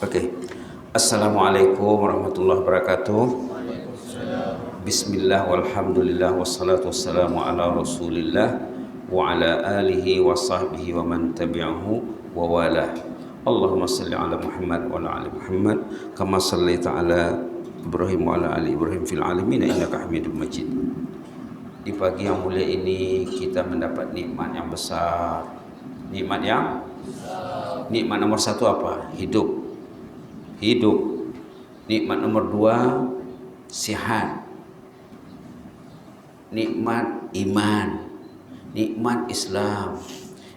Oke. Assalamualaikum warahmatullahi wabarakatuh. Bismillah walhamdulillah wassalatu wassalamu ala rasulillah wa ala alihi wa sahbihi wa man tabi'ahu wa wala. Allahumma salli ala Muhammad wa ala ali Muhammad kama sallaita ala Ibrahim wa ala ali Ibrahim fil alamin innaka Hamidum Majid. Di pagi yang mulia ini kita mendapat nikmat yang besar. Nikmat nomor satu apa? Hidup. Nikmat nomor dua, sehat. Nikmat iman, nikmat Islam,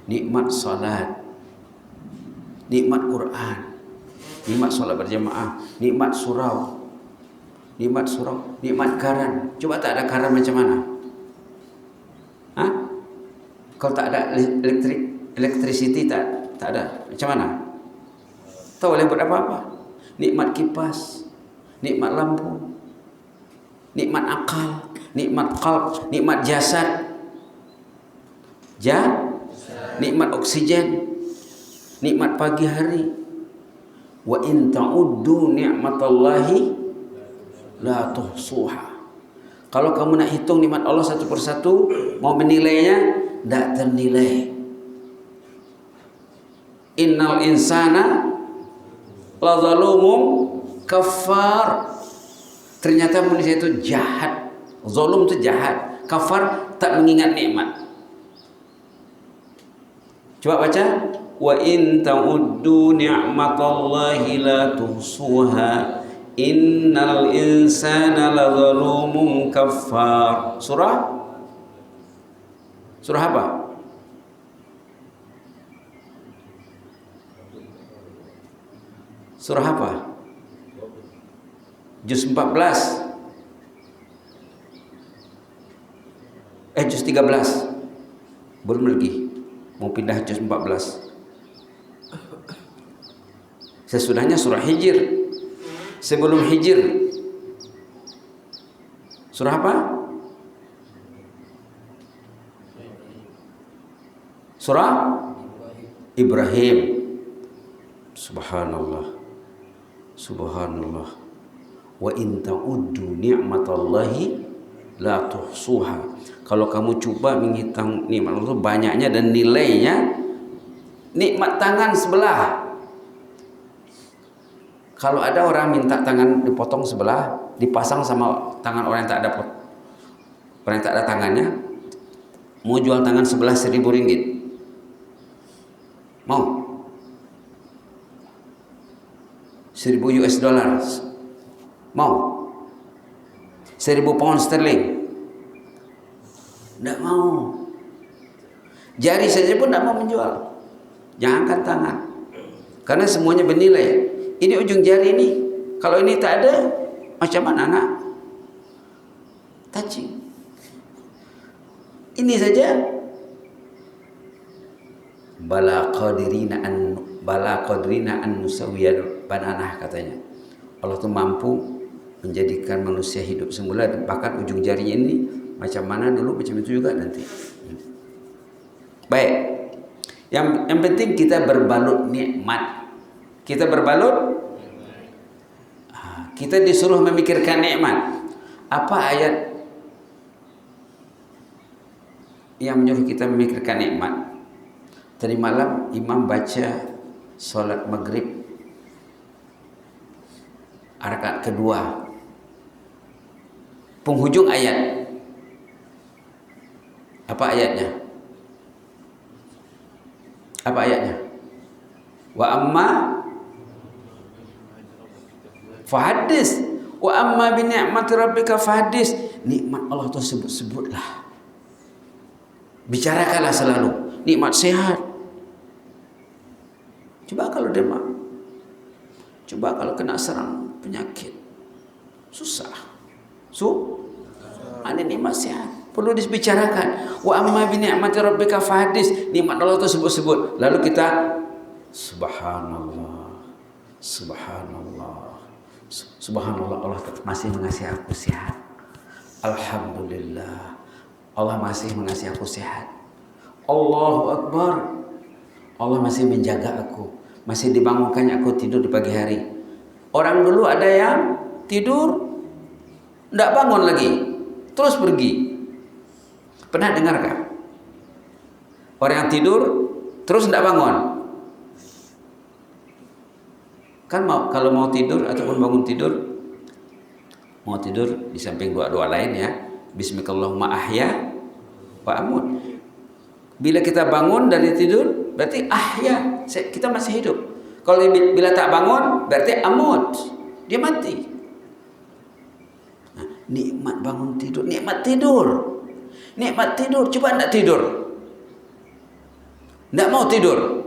nikmat salat, nikmat Quran, nikmat salat berjamaah, nikmat surau, nikmat garam. Coba tak ada garam macam mana? Hah? Kalau tak ada electricity tak ada macam mana? Tak boleh buat apa-apa. Nikmat kipas, nikmat lampu, nikmat akal, nikmat qalb, nikmat jasad, nikmat oksigen, nikmat pagi hari. Wa in ta'uddu ni'matallahi la tuhsuha. Kalau kamu nak hitung nikmat Allah satu persatu, mau menilainya, tak ternilai. Innal insana la zalumun kafar. Ternyata manusia itu jahat. Zalum itu jahat. Kafar tak mengingat nikmat. Coba baca. Wa in ta'uddu ni'matallahi la tuhsuha. Innal insana la zalumun kafar. Surah apa? Surah apa? Juz 14. Juz 13. Belum lagi. Mau pindah juz 14. Sesudahnya surah Hijr. Sebelum Hijr. Surah apa? Surah Ibrahim. Subhanallah. Wa in ta'uddu ni'matallahi la tuhsuha. Kalau kamu coba menghitung nikmat Allah banyaknya dan nilainya, nikmat tangan sebelah. Kalau ada orang minta tangan dipotong sebelah, dipasang sama tangan orang yang tak ada tangannya, mau jual tangan sebelah 1.000 ringgit. Mau? 1.000 US dollar. Mau? 1.000 pound sterling. Tidak mau. Jari saja pun tidak mau menjual. Jangankan tangan. Karena semuanya bernilai. Ini ujung jari ini. Kalau ini tak ada, macam mana nak? Touching. Ini saja. Bala qadirina an nusawiyal bananah katanya. Allah tu mampu menjadikan manusia hidup semula, bahkan ujung jarinya ini macam mana dulu macam itu juga nanti. Baik. Yang penting kita berbalut nikmat. Kita disuruh memikirkan nikmat. Apa ayat yang menyuruh kita memikirkan nikmat? Tadi malam imam baca solat maghrib rakaat kedua, penghujung ayat. Apa ayatnya? Wa amma fahadis. Wa amma bi ni'mati rabbika fahadis. Nikmat Allah itu sebut-sebutlah. Bicarakanlah selalu. Nikmat sehat. Coba kalau demam. Coba kalau kena serang penyakit. Susah. Ada nikmat sehat. Perlu dibicarakan. Wa amma bi ni'mati rabbika fahadis. Nikmat Allah itu sebut-sebut. Lalu kita subhanallah. Subhanallah, Allah masih mengasihi aku sehat. Alhamdulillah. Allah masih mengasihi aku sehat. Allahu Akbar. Allah masih menjaga aku, masih dibangunkannya aku tidur di pagi hari. Orang dulu ada yang tidur tidak bangun lagi, terus pergi. Pernah dengarkah? Orang yang tidur terus tidak bangun. Kan kalau mau tidur ataupun bangun tidur, mau tidur di samping doa-doa lain ya, Bismillahirrahmanirrahim ahya wa amut. Bila kita bangun dari tidur berarti ahya, kita masih hidup. Kalau bila tak bangun berarti amut, dia mati. Nah, nikmat bangun tidur, nikmat tidur. Nikmat tidur, coba enggak tidur. Enggak mau tidur.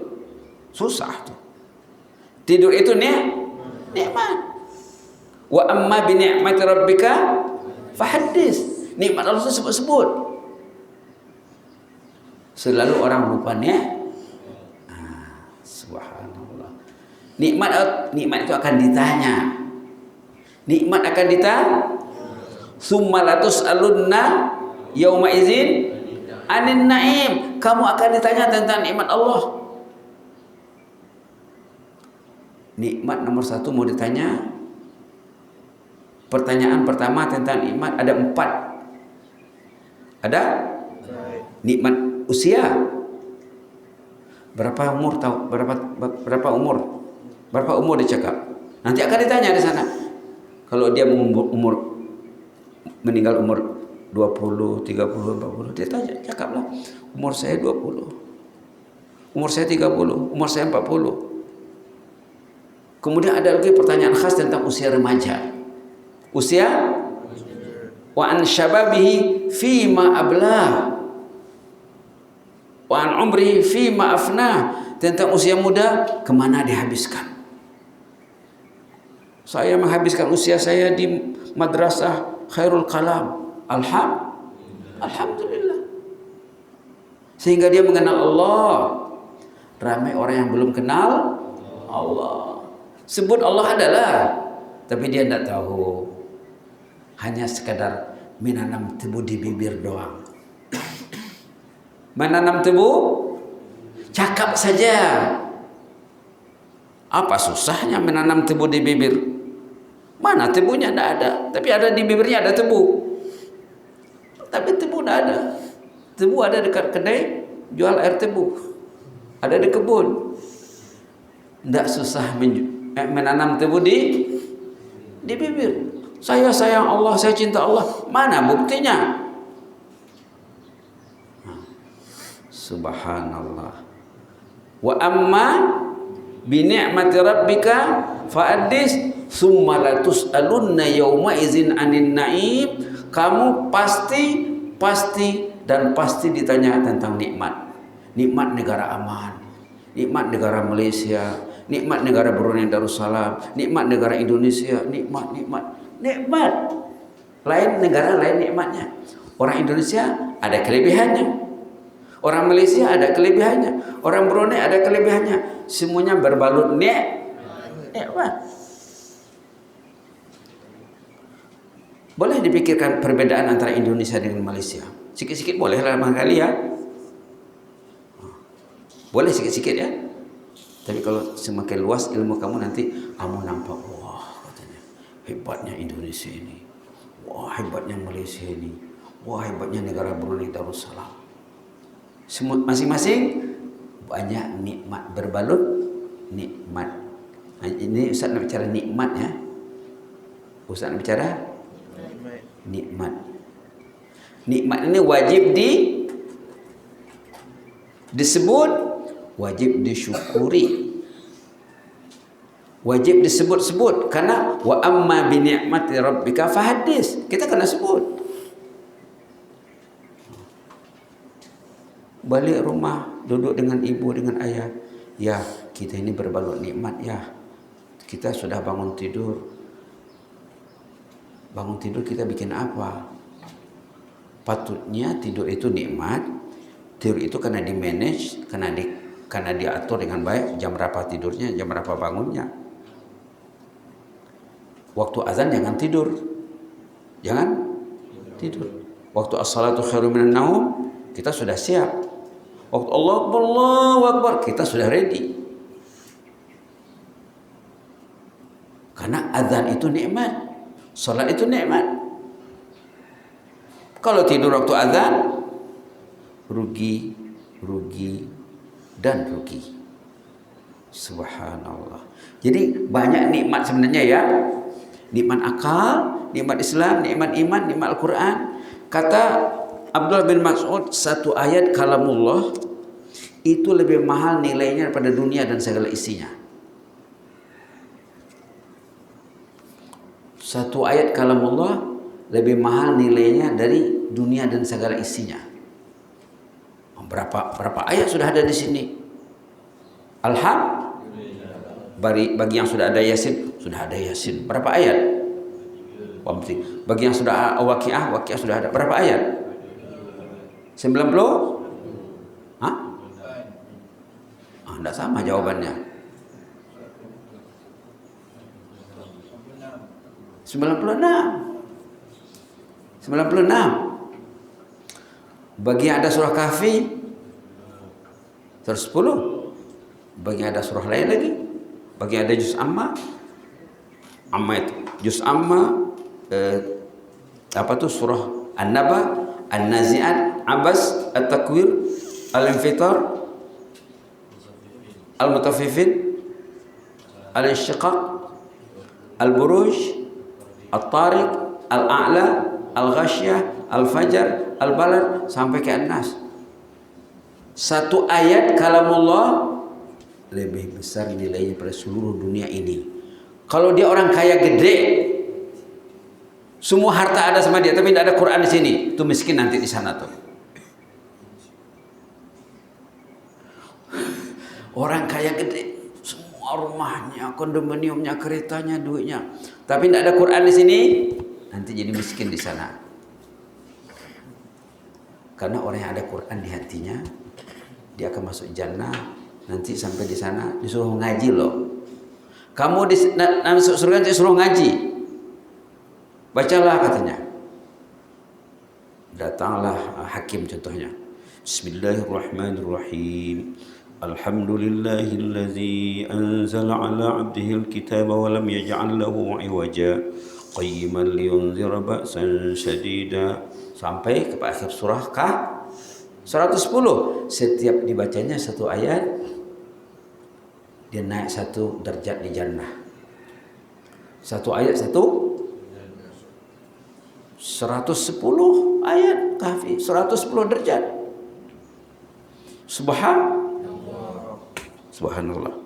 Susah tuh. Tidur itu nikmat. Wa amma bi ni'mati rabbika fahaddits. Nikmat Allah itu sebut-sebut. Selalu orang lupa subhanallah. Nikmat itu akan ditanya. Nikmat akan ditanya. Summa latus'alunna yauma idzin anin na'im. Kamu akan ditanya tentang nikmat Allah. Nikmat nomor 1 mau ditanya. Pertanyaan pertama tentang nikmat ada 4. Ada nikmat usia. Berapa umur tahu? Berapa umur? Berapa umur dicakap? Nanti akan ditanya di sana. Kalau dia meninggal umur 20, 30, 40, dia tanya, cakaplah. Umur saya 20. Umur saya 30, umur saya 40. Kemudian ada lagi pertanyaan khas tentang usia remaja. Usia wa an syababihi fi ma ablah. Wa an umri fi ma afnah. Tentang usia muda kemana dihabiskan. Saya menghabiskan usia saya di madrasah Khairul Kalam. Alhamdulillah. Sehingga dia mengenal Allah. Ramai orang yang belum kenal Allah. Sebut Allah adalah, tapi dia tidak tahu. Hanya sekadar menanam tebu di bibir doang. Menanam tebu, cakap saja. Apa susahnya menanam tebu di bibir? Mana tebunya? Tidak ada. Tapi ada di bibirnya ada tebu. Tapi tebu tidak ada. Tebu ada dekat kedai jual air tebu. Ada di kebun. Tidak susah menanam tebu di bibir. Saya sayang Allah, saya cinta Allah. Mana buktinya? Subhanallah. Wa amma bi ni'mati rabbika fa'addis summa latus'alunna yauma idzin 'anin na'im. Kamu pasti ditanya tentang nikmat. Nikmat negara aman, nikmat negara Malaysia, nikmat negara Brunei Darussalam, nikmat negara Indonesia, nikmat. Lain negara lain nikmatnya. Orang Indonesia ada kelebihannya. Orang Malaysia ada kelebihannya. Orang Brunei ada kelebihannya. Semuanya berbalut nikmat. Boleh dipikirkan perbedaan antara Indonesia dengan Malaysia. Sikit-sikit boleh lah barangkali ya. Boleh sikit-sikit ya. Tapi kalau semakin luas ilmu kamu nanti kamu nampak, wah katanya hebatnya Indonesia ini, wah hebatnya Malaysia ini, wah hebatnya negara Brunei Darussalam. Semua masing-masing banyak nikmat, berbalut nikmat. Nah, ini Ustaz nak bicara nikmat ya. Ustaz nak bicara nikmat. Nikmat ini wajib disebut, wajib disyukuri, wajib disebut-sebut. Karena wa amma bi ni'mati rabbika fahaddits, kita kena sebut. Balik rumah, duduk dengan ibu, dengan ayah, ya kita ini berbalut nikmat ya. Kita sudah bangun tidur. Bangun tidur kita bikin apa? Patutnya tidur itu nikmat. Tidur itu karena di manage, karena diatur dengan baik. Jam berapa tidurnya, jam berapa bangunnya. Waktu azan jangan tidur. Jangan tidur. Waktu as-salatu khairum minan naum, kita sudah siap. Waktu Allahu Akbar, kita sudah ready. Karena azan itu nikmat, salat itu nikmat. Kalau tidur waktu azan, rugi, dan rugi. Subhanallah. Jadi banyak nikmat sebenarnya ya. Nikmat akal, nikmat Islam, nikmat iman, nikmat Al-Quran. Kata Abdullah bin Mas'ud, satu ayat kalamullah itu lebih mahal nilainya daripada dunia dan segala isinya. Satu ayat kalamullah lebih mahal nilainya dari dunia dan segala isinya. Berapa ayat sudah ada di sini? Bagi yang sudah ada Yasin, sudah ada Yasin. Berapa ayat? Bagi yang sudah Waqiah sudah ada. Berapa ayat? 90? Hah? Tidak sama jawabannya. 96. Bagi yang ada surah Kahfi 110. Bagi yang ada surah lain lagi. Bagi yang ada juz amma itu juz amma, surah An-Naba, An-Nazi'at, Abas, At-Takwir, Al-Infitar, Al-Mutaffifin, Al-Insyiqaq, Al-Buruj, At-Tariq, Al-A'la, Al-Ghasyiyah, Al-Fajr, Al-Balad sampai ke An-Nas. Satu ayat kalamullah lebih besar nilainya pada seluruh dunia ini. Kalau dia orang kaya gede, semua harta ada sama dia, tapi tidak ada Quran di sini, itu miskin nanti di sana tuh. Orang kaya gede, semua rumahnya, kondominiumnya, keretanya, duitnya, tapi tidak ada Quran di sini, nanti jadi miskin di sana. Karena orang yang ada Quran di hatinya, dia akan masuk jannah. Nanti sampai di sana disuruh ngaji loh. Kamu masuk surga disuruh ngaji. Bacalah katanya. Datanglah hakim contohnya. Bismillahirrahmanirrahim. Alhamdulillahillazi anzala ala 'abdihil kitaba wa lam yaj'al lahu 'iwaja qayyiman liyunzira ba'san syadida sampai ke akhir surah 110. Setiap dibacanya satu ayat, dia naik satu derajat di jannah. Satu ayat 110 ayat Kahfi, 110 derajat. Subhanallah.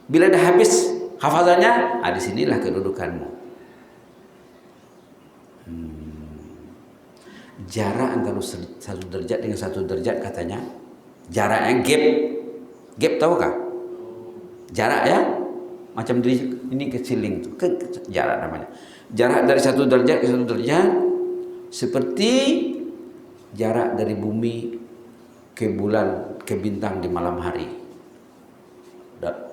Bila dah habis hafazannya, di sinilah kedudukanmu. Jarak antara satu derajat dengan satu derajat katanya, jaraknya gap tahukah? Jarak ya, macam ini keciling tuh, jarak namanya. Jarak dari satu derajat ke satu derajat seperti jarak dari bumi ke bulan, ke bintang di malam hari.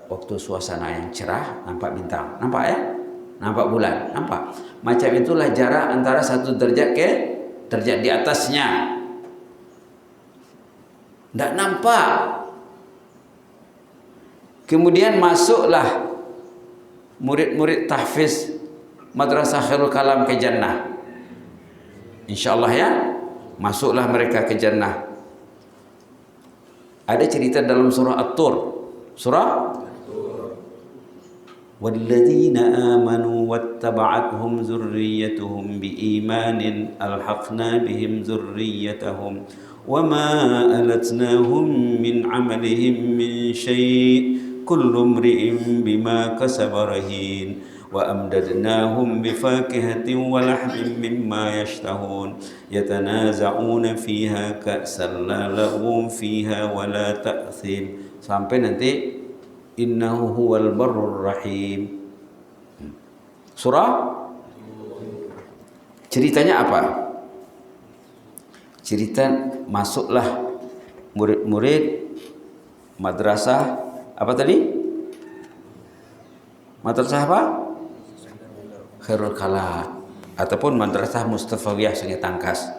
Waktu suasana yang cerah, nampak bintang, nampak ya, nampak bulan, nampak. Macam itulah jarak antara satu derajat ke derajat di atasnya. Tidak nampak. Kemudian masuklah murid-murid tahfiz Madrasah Khairul Kalam ke jannah. InsyaAllah ya, masuklah mereka ke jannah. Ada cerita dalam surah At-Tur. Surah وَالَّذِينَ آمَنُوا وَاتَّبَعَتْهُمْ ذُرِّيَّتُهُمْ بِإِيمَانٍ أَلْحَقْنَا بِهِمْ ذُرِّيَّتَهُمْ وَمَا أَلَتْنَاهُمْ مِنْ عَمَلِهِمْ مِنْ شَيْءٍ كُلُّ امْرِئٍ بِمَا كَسَبَ رَهِينٌ وَأَمْدَدْنَاهُمْ بِفَاكِهَةٍ وَلَحْمٍ مِّمَّا يَشْتَهُونَ يَتَنَازَعُونَ فِيهَا كَأْسًا لَا لَغْوٌ فِيهَا وَلَا تَأْثِيمٌ sampai nanti innahu huwal barrur rahim. Surah ceritanya apa? Cerita masuklah murid-murid madrasah apa tadi? Madrasah apa? Khairul Kalam ataupun madrasah Mustafawiyah Sungai Tangkas.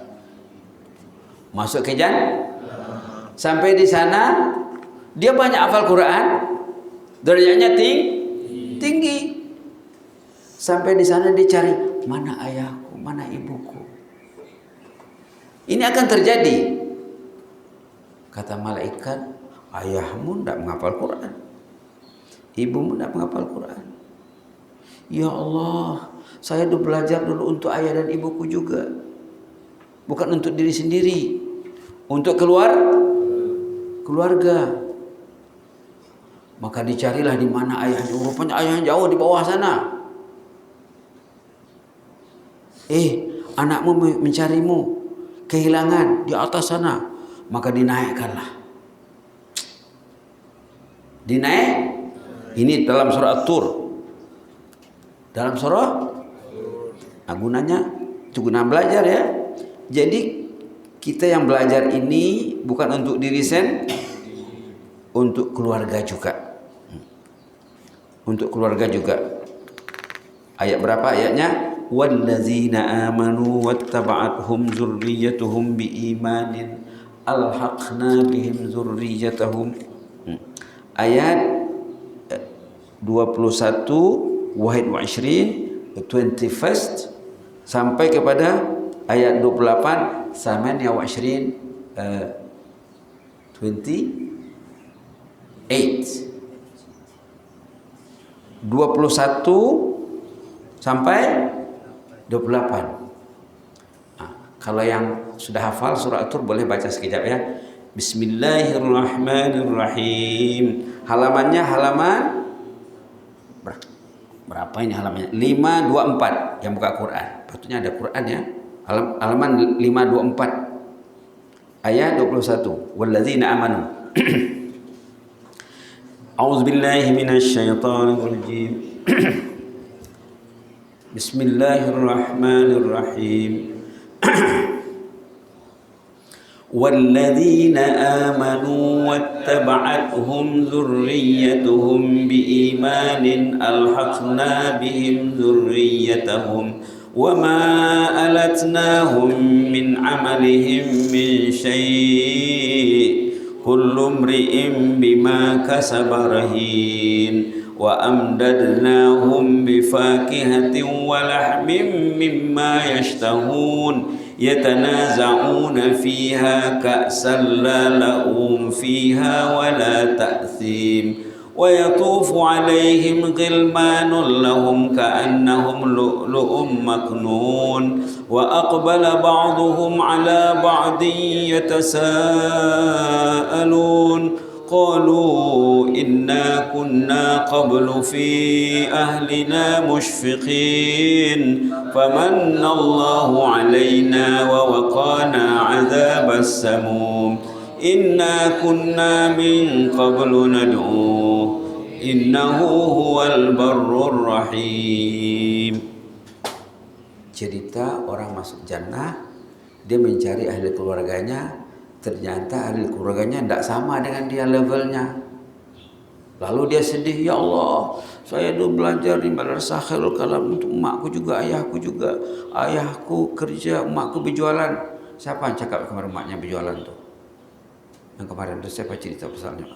Masuk ke jannah. Sampai di sana dia banyak hafal Quran. Derajatnya tinggi. Sampai di sana dicari, mana ayahku, mana ibuku. Ini akan terjadi. Kata malaikat, ayahmu tidak menghafal Quran, ibumu tidak menghafal Quran. Ya Allah, saya dulu belajar dulu untuk ayah dan ibuku juga, bukan untuk diri sendiri, untuk keluarga. Maka dicarilah di mana ayahnya. Rupanya ayahnya jauh di bawah sana. Anakmu mencarimu, kehilangan di atas sana. Maka dinaikkanlah. Ini dalam surah At-Tur. Dalam surah gunanya belajar ya. Jadi kita yang belajar ini bukan untuk diri sendiri, untuk keluarga juga. Untuk keluarga juga. Ayat berapa ayatnya? Wallazina amanu wattaba'athum dzurriyyatuhum biimanin alhaqna bihim dzurriyyatahum. Ayat 21 wahid wa 21st sampai kepada ayat 28 samanya wa 28 21 sampai 28. Kalau yang sudah hafal surah At-Tur boleh baca sekejap ya. Bismillahirrahmanirrahim. Halamannya halaman berapa ini halamannya? 524 yang buka Quran. Patutnya ada Quran ya. Halaman 524 ayat 21. Walladzina amanu. A'udzubillahi minasyaitonir rajim. Bismillahirrahmanirrahim. Walladzina amanu wattaba'athum dzurriyyatuhum biimanin alhaqna bihim dzurriyyatahum wama alatnahum min amalihim min syai' kullu imri'in bima kasaba rahin wa amdadnahum bifakihatin wa lahmin mimma yashtahun yatanaza'una fiha ka'san la la'um fiha wa la ta'thim wa yatufu 'alaihim ghilmanun lahum ka'annahum lu'lu'un maknun wa aqbala ba'duhum 'ala ba'din yatasaalun qalu inna kunna qablu fi ahlina mushfiqin famanna Allahu alaina wa waqana 'adzabas samum inna kunna min qablu nad'u innahu huwal barrur rahim. Cerita orang masuk jannah, dia mencari ahli keluarganya. Ternyata ahli keluarganya tidak sama dengan dia levelnya. Lalu dia sedih, ya Allah, saya dulu belajar di madrasah Khairul Kalam untuk emakku juga, ayahku juga. Ayahku kerja, emakku berjualan. Siapa yang cakap kemarin emaknya berjualan tuh? Yang kemarin tuh siapa cerita pesannya?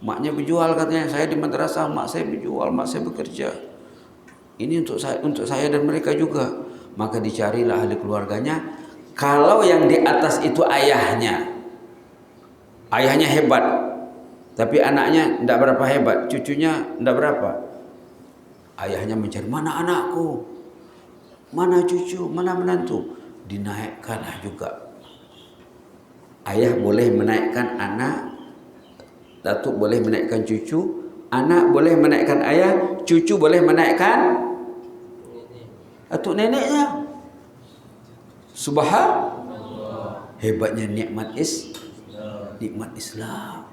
Emaknya berjual katanya, saya di madrasah, emak saya berjual, emak saya bekerja. Ini untuk saya dan mereka juga. Maka dicarilah ahli keluarganya. Kalau yang di atas itu ayahnya hebat, tapi anaknya tidak berapa hebat, cucunya tidak berapa. Ayahnya mencari, mana anakku, mana cucu, mana menantu. Dinaikkanlah juga. Ayah boleh menaikkan anak, datuk boleh menaikkan cucu, anak boleh menaikkan ayah, cucu boleh menaikkan datuk neneknya. Subhanallah, hebatnya nikmat Islam.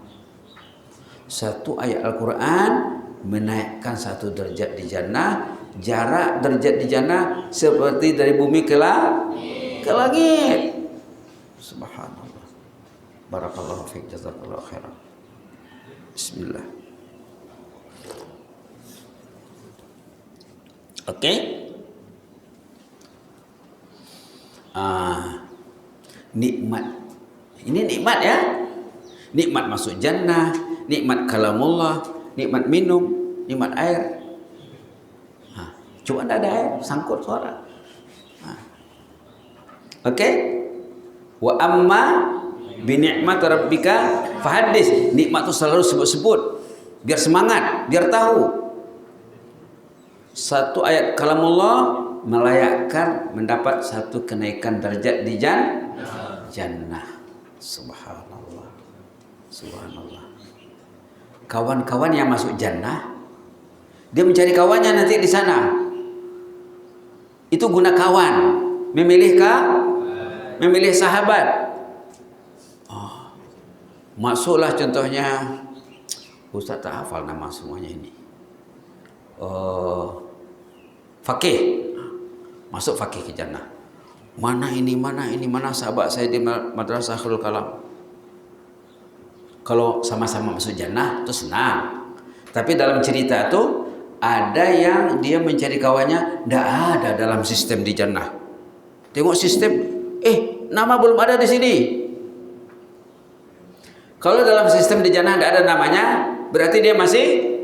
Satu ayat Al-Quran menaikkan satu derajat di jannah. Jarak derajat di jannah seperti dari bumi ke langit. Subhanallah. Barakallahu fiik, jazakallahu khairan. Bismillah. Oke. Nikmat. Ini nikmat ya. Nikmat masuk jannah, nikmat kalamullah, nikmat minum, nikmat air. Cuma tidak ada air, sangkut suara. Nah. Oke? Wa amma bi ni'mat rabbika fahaddits. Nikmat itu selalu sebut-sebut biar semangat, biar tahu. Satu ayat kalamullah melayakkan mendapat satu kenaikan derajat di jannah. Subhanallah. Subhanallah. Kawan-kawan yang masuk jannah, dia mencari kawannya nanti di sana. Itu guna kawan, memilih sahabat. Oh, masuklah contohnya, Ustaz tak hafal nama semuanya ini. Fakih, masuk fakih ke jannah. Mana ini sahabat saya di madrasah Khairul Kalam. Kalau sama-sama masuk jannah itu senang. Tapi dalam cerita itu ada yang dia mencari kawannya, tidak ada dalam sistem di jannah. Tengok sistem, nama belum ada di sini. Kalau dalam sistem di jannah tidak ada namanya, berarti dia masih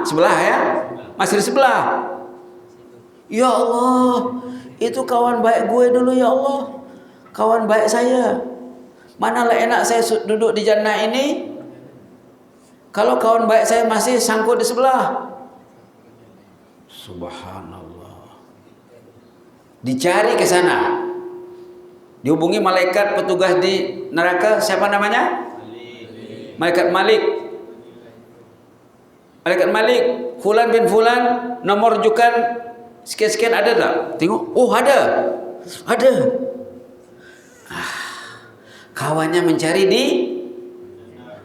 sebelah ya? Masih di sebelah. Ya Allah, itu kawan baik gue dulu ya Allah. Kawan baik saya. Manalah enak saya duduk di jannah ini kalau kawan baik saya masih sangkut di sebelah. Subhanallah. Dicari ke sana. Dihubungi malaikat petugas di neraka, siapa namanya? Malaikat Malik. Malaikat Malik, Fulan bin Fulan, nomor rujukan sekian-sekian ada tak? Tengok, oh ada. Ada. Kawannya mencari di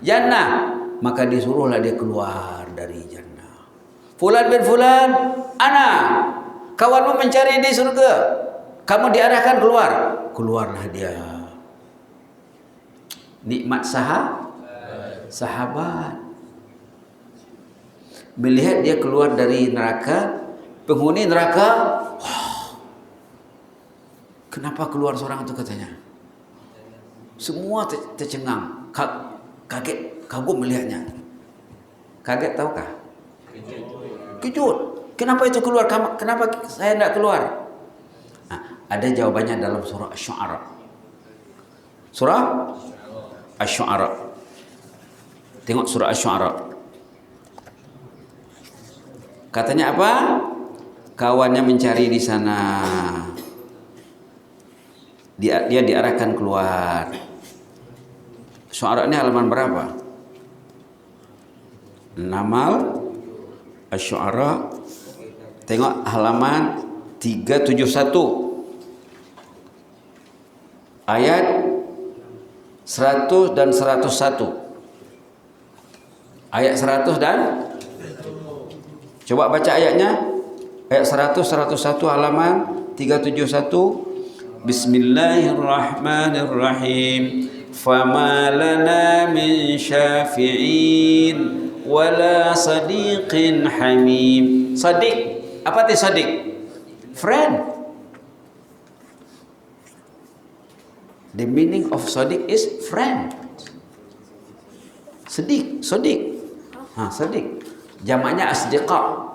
jannah, maka disuruhlah dia keluar dari jannah. Fulan bin Fulan, ana, kawanmu mencari di surga, kamu diarahkan keluar. Keluarlah dia. Nikmat sahabat. Melihat dia keluar dari neraka, penghuni neraka, kenapa keluar seorang itu katanya? Semua tercengang, kaget, kagum melihatnya. Kaget tahukah? Kejut. Kenapa itu keluar? Kenapa saya tidak keluar? Nah, ada jawabannya dalam surah Asy-Syu'ara. Surah Asy-Syu'ara. Tengok surah Asy-Syu'ara. Katanya apa? Kawannya mencari di sana. Dia diarahkan keluar. Syu'ara ini halaman berapa? Namal Asy-Syu'ara. Tengok halaman 371. Ayat 100 dan 101. Ayat 100 dan coba baca ayatnya. Ayat 100 101 halaman 371. Bismillahirrahmanirrahim. Fama lana min syafi'in wala sadiqin hamim. Sadiq. Apa itu sadiq? Friend. The meaning of sadiq is friend. Sadiq. Sadiq. Jamaknya asdiqa.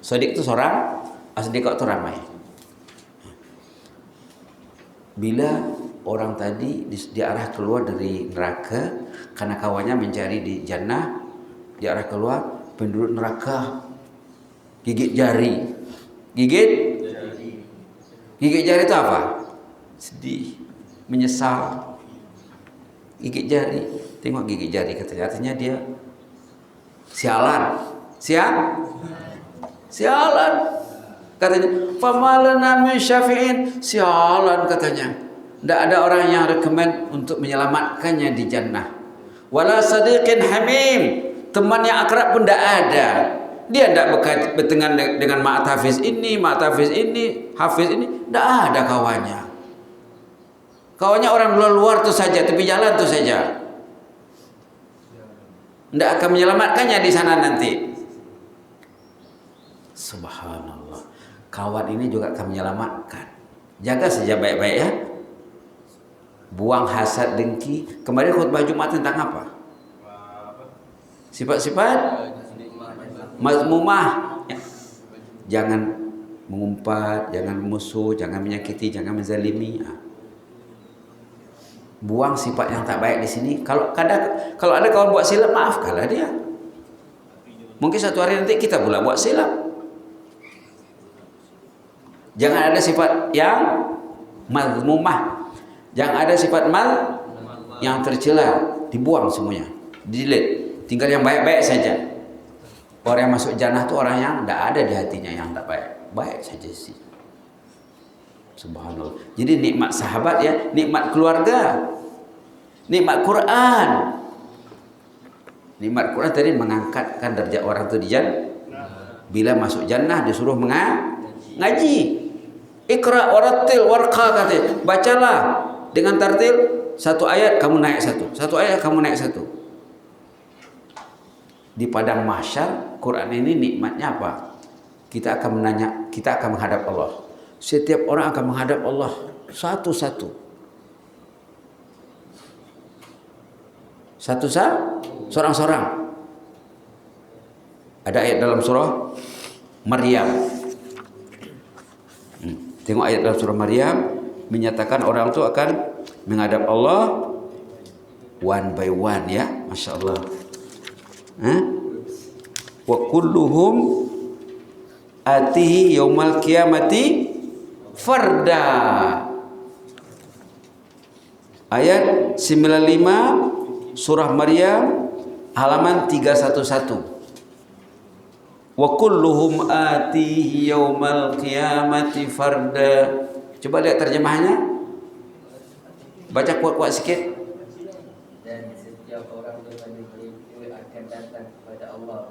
Sadiq itu seorang, asdiqa itu ramai. Bila orang tadi diarah keluar dari neraka karena kawannya mencari di jannah, diarah keluar, penduduk neraka gigit jari. Gigit jari itu apa? Sedih, menyesal. Gigit jari. Tengok gigit jari katanya. Artinya dia sialan. Sialan. Katanya, famalana min syafi'in. Sialan katanya. Tidak ada orang yang rekomen untuk menyelamatkannya di jannah. Wala sadiqin hamim. Teman yang akrab pun tidak ada. Dia tidak berteman dengan mak hafiz ini, hafiz ini. Tidak ada kawannya. Kawannya orang luar itu saja, tepi jalan itu saja. Tidak akan menyelamatkannya di sana nanti. Subhanallah. Kawan ini juga akan menyelamatkan. Jaga saja baik-baik ya. Buang hasad, dengki. Kemarin khutbah Jumat tentang apa? Sifat-sifat mazmumah. jangan mengumpat, jangan musuh, jangan menyakiti, jangan menzalimi. Buang sifat yang tak baik di sini. Kalau ada kawan buat silap, maafkanlah dia. Mungkin satu hari nanti kita pula buat silap. Jangan ada sifat yang mazmumah. Jangan ada sifat yang tercela. Dibuang semuanya, delete. Tinggal yang baik-baik saja. Orang yang masuk jannah itu orang yang tidak ada di hatinya yang tak baik. Baik saja sih. Subhanallah. Jadi nikmat sahabat ya, nikmat keluarga, nikmat Quran. Nikmat Quran tadi mengangkatkan derajat orang itu di jannah. Bila masuk jannah disuruh ngaji. Iqra warattil warqa katanya. Bacalah dengan tartil, satu ayat kamu naik satu, satu ayat kamu naik satu. Di padang mahsyar Quran ini nikmatnya apa? Kita akan menghadap Allah. Setiap orang akan menghadap Allah satu-satu. Seorang-seorang. Ada ayat dalam surah Maryam. Tengok ayat dalam surah Maryam menyatakan orang itu akan menghadap Allah one by one ya, masya Allah. Wa kulluhum atihi yaumal qiyamati farda. Ayat 95 surah Maryam halaman 311. Wa kulluhum atihi yaumal qiyamati farda. Coba lihat terjemahannya. Baca kuat-kuat sikit. Dan setiap orang daripada mereka akan datang kepada Allah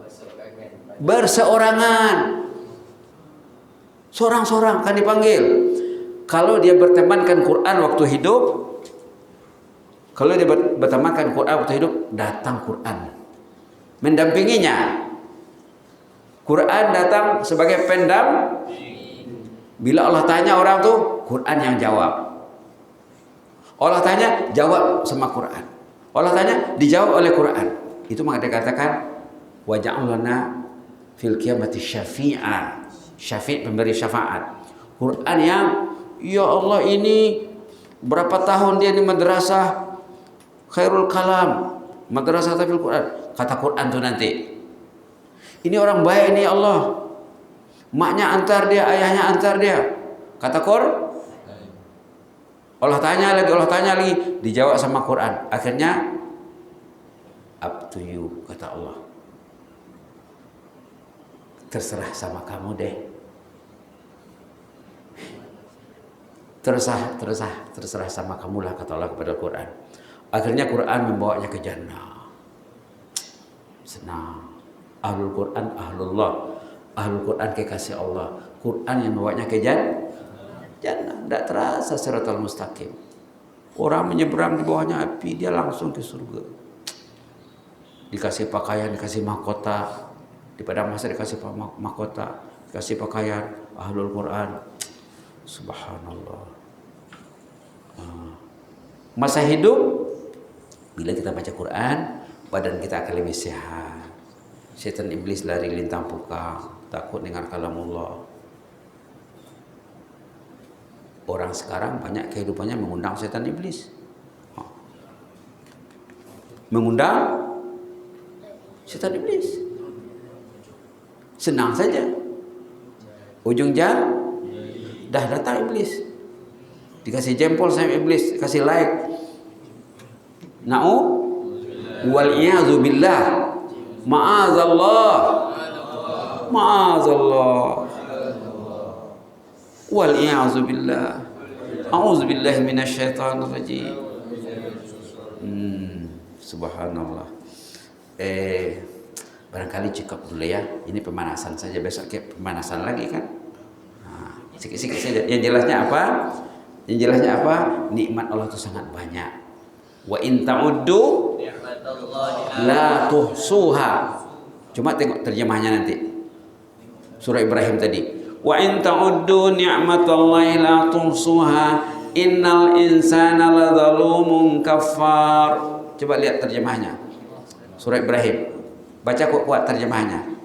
berseorangan. Seorang-seorang kan dipanggil. Kalau dia bertemankan Quran waktu hidup, datang Quran mendampinginya. Quran datang sebagai pendam. Bila Allah tanya orang tuh, Quran yang jawab. Allah tanya, jawab sama Quran. Allah tanya, dijawab oleh Quran. Itu maka dikatakan waja'alna fil qiyamati syafi'a. Syafi' pemberi syafaat. Quran yang ya Allah ini berapa tahun dia di madrasah Khairul Kalam, madrasah tafsir Quran. Kata Quran tuh nanti, ini orang baik ini Allah. Maknya antar dia, ayahnya antar dia. Kata Quran. Allah tanya lagi, dijawab sama Quran. Akhirnya up to you, kata Allah. Terserah sama kamu deh. Terserah sama kamu lah, kata Allah kepada Quran. Akhirnya Quran membawanya ke jannah. Senang. Ahlul Quran, ahlullah. Ahlul Quran kekasih Allah. Quran yang membawanya ke jannah. Tidak terasa siratal mustaqim. Orang menyeberang di bawahnya api, dia langsung ke surga. Dikasih pakaian, dikasih mahkota. Di padang mahsyar dikasih mahkota, dikasih pakaian. Ahlul Quran. Subhanallah. Masa hidup, bila kita baca Quran, badan kita akan lebih sehat. Setan iblis lari lintang pukang, takut dengan kalamullah. Orang sekarang banyak kehidupannya mengundang setan iblis. Mengundang setan iblis. Senang saja. Ujung jam dah datang iblis. Dikasih jempol sama iblis, kasih like. Wal iyadzu billah. Ma'azallah. Wal iyadzu billah. A'udzu billahi minasyaitonir rajim. Subhanallah. Barangkali cukup dulu ya. Ini pemanasan saja, besok kayak pemanasan lagi kan. Sikit-sikit saja. Yang jelasnya apa? Nikmat Allah itu sangat banyak. Wa in ta'uddu la tuhsuha. Cuma tengok terjemahnya nanti. Surah Ibrahim tadi. Wa in ta'uddu ni'matallahi la tuhsuha innal insana ladzalumun kafar. Coba lihat terjemahnya. Surah Ibrahim. Baca kuat terjemahnya.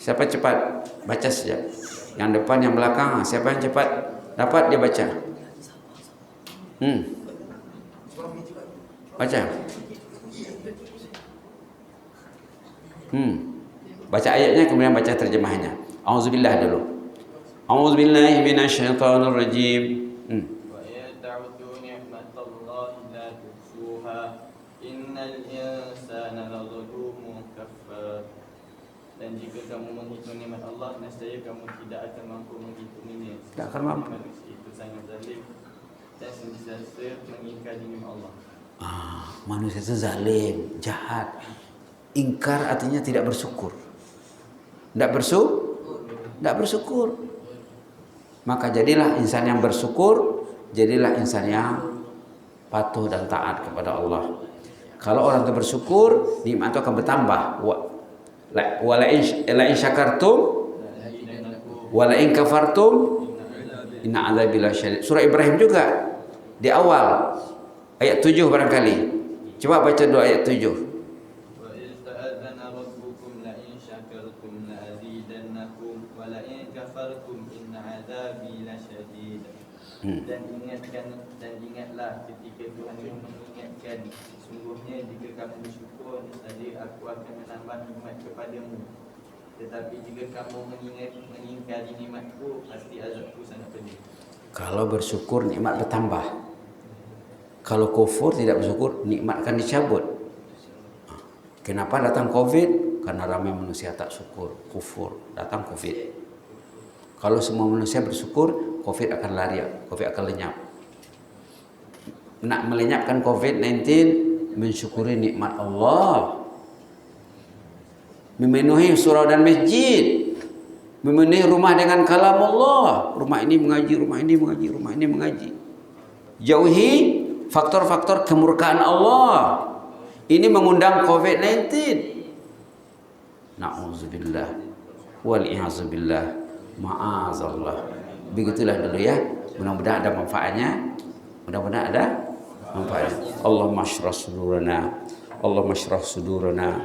Siapa cepat? Baca saja. Yang depan, yang belakang. Siapa yang cepat? Dapat dia baca. Baca. Baca ayatnya kemudian baca terjemahannya. Auzubillah dulu. Auzubillahi minasyaitonir rajim. Wa ya'ta'udu ni'matallahi la tuhsuha. Innal insana lazalumun kafar. Dan jika kamu menghitung nikmat Allah, nescaya kamu tidak akan mampu menghitungnya. Tidak akan mampu. Manusia itu sangat zalim dan sentiasa mengingkari nikmat Allah. Manusia itu zalim, jahat. Ingkar artinya tidak bersyukur. Tidak bersyukur. Maka jadilah insan yang bersyukur, jadilah insan yang patuh dan taat kepada Allah. Kalau orang itu bersyukur, nikmat itu akan bertambah. Wala in syakartum wala in kafartum inna adzabi lasyadid. Surah Ibrahim juga di awal ayat 7 barangkali. Coba baca dulu ayat 7. Wa iz ta'adzana rabbukum la in syakartum la azidannakum wa la in kafartum inna adzabi lasyadid. Dan ingatlah ketika Tuhan mengingatkan, sesungguhnya jika kamu bersyukur, nescaya aku akan menambah nikmat kepadamu. Tetapi jika kamu mengingkari nikmatku, pasti azabku sangat pedih. Kalau bersyukur nikmat bertambah. Kalau kufur tidak bersyukur nikmat akan dicabut. Kenapa datang Covid? Karena ramai manusia tak syukur, kufur, datang Covid. Kalau semua manusia bersyukur, Covid akan lari, Covid akan lenyap. Nak melenyapkan Covid-19, mensyukuri nikmat Allah. Memenuhi surau dan masjid. Memenuhi rumah dengan kalam Allah. Rumah ini mengaji, rumah ini mengaji, rumah ini mengaji. Jauhi faktor-faktor kemurkaan Allah. Ini mengundang Covid-19. Na'udzubillah. Wal'iyazubillah. Ma'azallah. Begitulah dulu ya. Mudah-mudahan ada manfaatnya. Mudah-mudahan ada manfaatnya. Allahumma ashrah sudurana. Allahumma ashrah sudurana.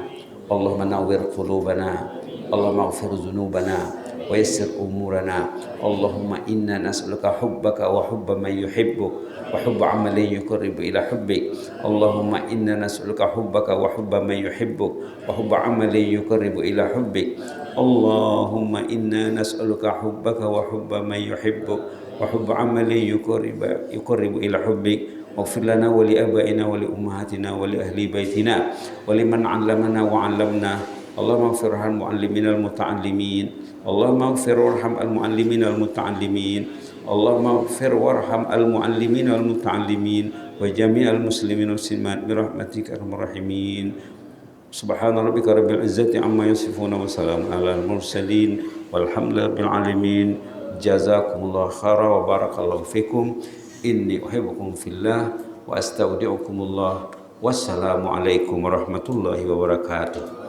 Allahumma nawwir qulubana. Allahumma ighfir dhunubana wa yassir umurana. Allahumma inna nas'aluka hubbaka wa hubba man yuhibbuk wa hubba amalin yuqarribu ila hubbik. Allahumma inna nas'aluka hubbaka wa hubba man yuhibbuk wa hubba amalin yuqarribu ila hubbik. Allahumma inna nas'aluka hubbaka wa hubba man yuhibbuk wa hubba amalin yuqarribu ila hubbik. واغفر لنا ولآبائنا ولأمهاتنا ولأهل بيتنا ولمن علمنا وعلمنا. اللهم اغفر وارحم المعلمين المتعلمين. اللهم اغفر وارحم المعلمين المتعلمين. اللهم اغفر وارحم المعلمين المتعلمين وجميع المسلمين والمسلمات برحمتك ارحم الراحمين. سبحان ربك رب العزة عما يصفون وسلام على المرسلين والحمد لله رب العالمين. جزاكم الله خيرا وبارك الله فيكم. Inni uhibbukum fillah wa astaudi'ukumullah. Wassalamu alaikum warahmatullahi wabarakatuh.